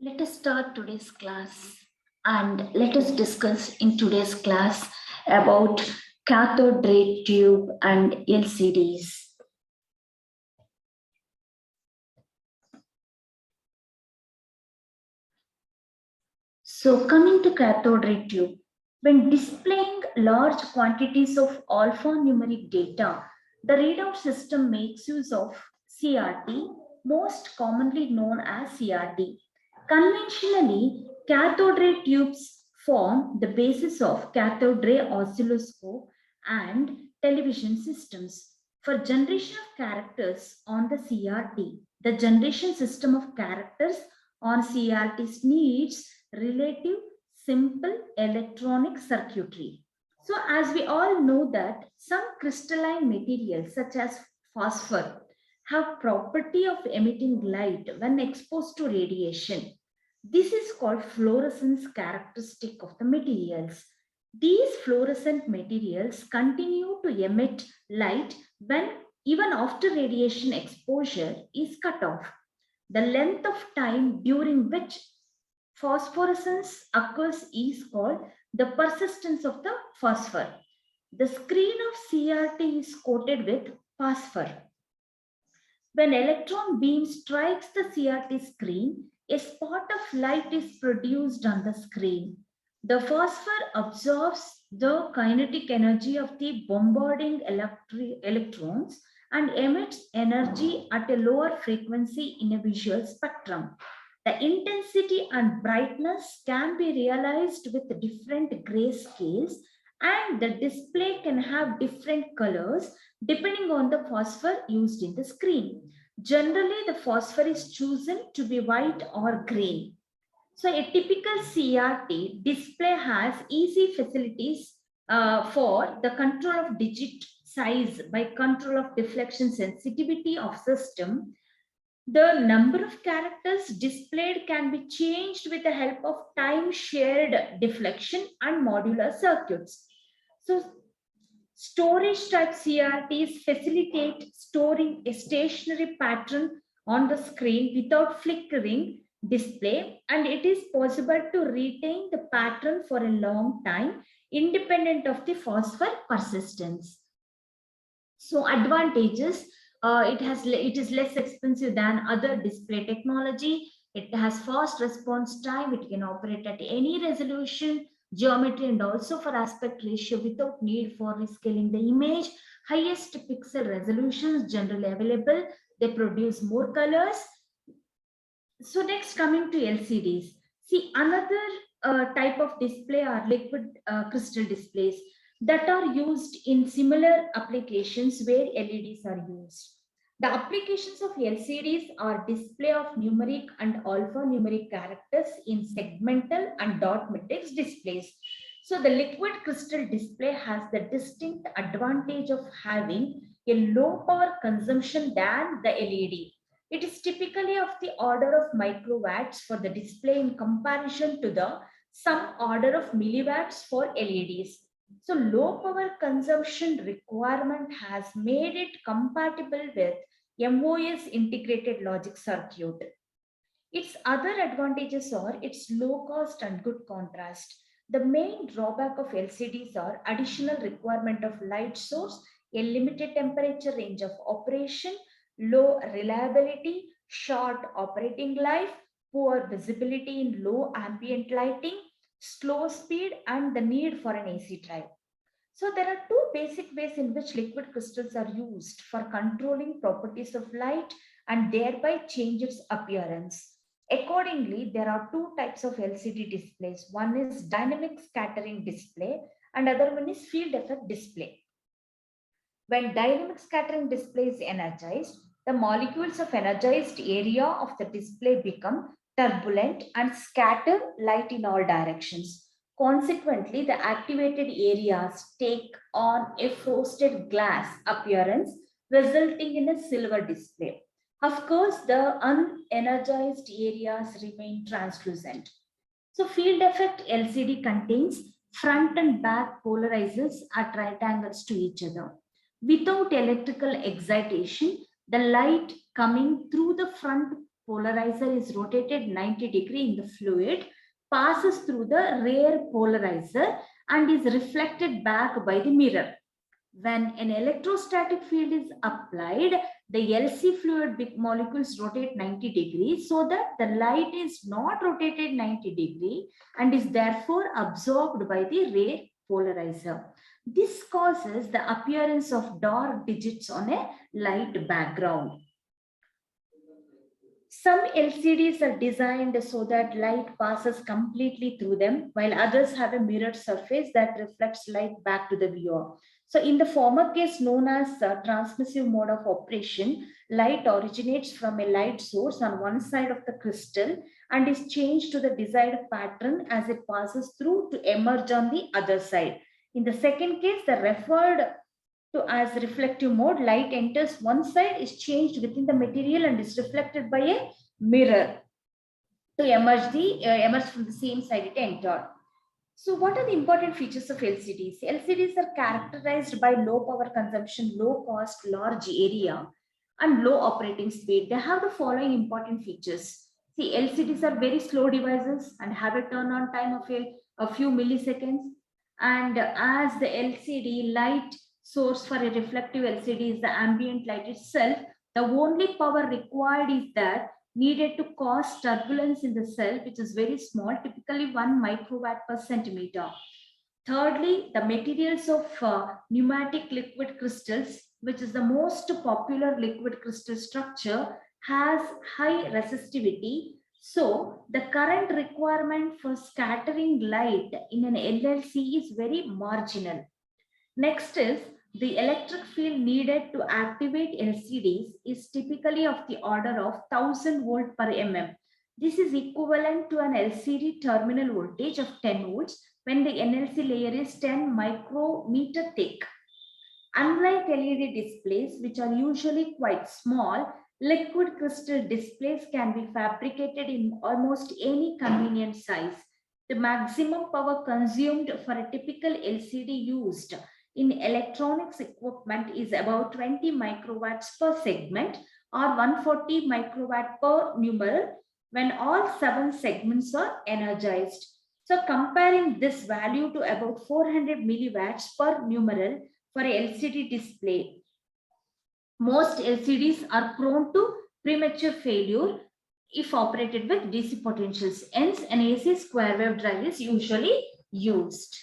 Let us start today's class and let us discuss in today's class about cathode ray tube and LCDs. So coming to cathode ray tube, when displaying large quantities of alphanumeric data, the readout system makes use of CRT, most commonly known as CRT. Conventionally, cathode ray tubes form the basis of cathode ray oscilloscope and television systems. For generation of characters on the CRT, the generation system of characters on CRTs needs relative simple electronic circuitry. So as we all know that some crystalline materials such as phosphor have property of emitting light when exposed to radiation. This is called fluorescence characteristic of the materials. These fluorescent materials continue to emit light when even after radiation exposure is cut off. The length of time during which phosphorescence occurs is called the persistence of the phosphor. The screen of CRT is coated with phosphor. When electron beam strikes the CRT screen, a spot of light is produced on the screen. The phosphor absorbs the kinetic energy of the bombarding electrons and emits energy at a lower frequency in a visual spectrum. The intensity and brightness can be realized with different grayscales, and the display can have different colors depending on the phosphor used in the screen. Generally, the phosphor is chosen to be white or green. So a typical CRT display has easy facilities for the control of digit size by control of deflection sensitivity of system. The number of characters displayed can be changed with the help of time shared deflection and modular circuits. So storage type CRTs facilitate storing a stationary pattern on the screen without flickering display, and it is possible to retain the pattern for a long time independent of the phosphor persistence. So advantages, it is less expensive than other display technology. It has fast response time. It can operate at any resolution, geometry, and also for aspect ratio without need for rescaling the image. Highest pixel resolutions generally available. They produce more colors. So next, coming to LCDs. See, another type of display are liquid crystal displays that are used in similar applications where LEDs are used. The applications of LCDs are display of numeric and alphanumeric characters in segmental and dot matrix displays. So the liquid crystal display has the distinct advantage of having a low power consumption than the LED. It is typically of the order of microwatts for the display in comparison to the some order of milliwatts for LEDs. So low power consumption requirement has made it compatible with MOS integrated logic circuit. Its other advantages are its low cost and good contrast. The main drawback of LCDs are additional requirement of light source, a limited temperature range of operation, low reliability, short operating life, poor visibility in low ambient lighting, slow speed, and the need for an AC drive. So there are two basic ways in which liquid crystals are used for controlling properties of light and thereby change its appearance. Accordingly, there are two types of LCD displays. One is dynamic scattering display and other one is field effect display. When dynamic scattering display is energized, the molecules of energized area of the display become turbulent and scatter light in all directions. Consequently, the activated areas take on a frosted glass appearance, resulting in a silver display. Of course, the unenergized areas remain translucent. So, field effect LCD contains front and back polarizers at right angles to each other. Without electrical excitation, the light coming through the front polarizer is rotated 90 degree in the fluid, passes through the rear polarizer and is reflected back by the mirror. When an electrostatic field is applied, the LC fluid molecules rotate 90 degrees so that the light is not rotated 90 degree and is therefore absorbed by the rear polarizer. This causes the appearance of dark digits on a light background. Some LCDs are designed so that light passes completely through them, while others have a mirrored surface that reflects light back to the viewer. So in the former case known as transmissive mode of operation, light originates from a light source on one side of the crystal and is changed to the desired pattern as it passes through to emerge on the other side. In the second case, the referred to as reflective mode, light enters one side, is changed within the material and is reflected by a mirror to emerge from the same side it entered. So what are the important features of LCDs? LCDs are characterized by low power consumption, low cost, large area, and low operating speed. They have the following important features. See, LCDs are very slow devices and have a turn on time of a few milliseconds. And as the LCD light source for a reflective LCD is the ambient light itself, the only power required is that needed to cause turbulence in the cell, which is very small, typically 1 microwatt per centimeter. Thirdly, the materials of pneumatic liquid crystals, which is the most popular liquid crystal structure, has high resistivity. So the current requirement for scattering light in an LLC is very marginal. Next is the electric field needed to activate LCDs is typically of the order of 1000 volt per mm. This is equivalent to an LCD terminal voltage of 10 volts when the NLC layer is 10 micrometer thick. Unlike LED displays, which are usually quite small, liquid crystal displays can be fabricated in almost any convenient size. The maximum power consumed for a typical LCD used in electronics equipment is about 20 microwatts per segment or 140 microwatt per numeral when all 7 segments are energized. So comparing this value to about 400 milliwatts per numeral for a LCD display, most LCDs are prone to premature failure if operated with DC potentials. Hence, an AC square wave drive is usually used.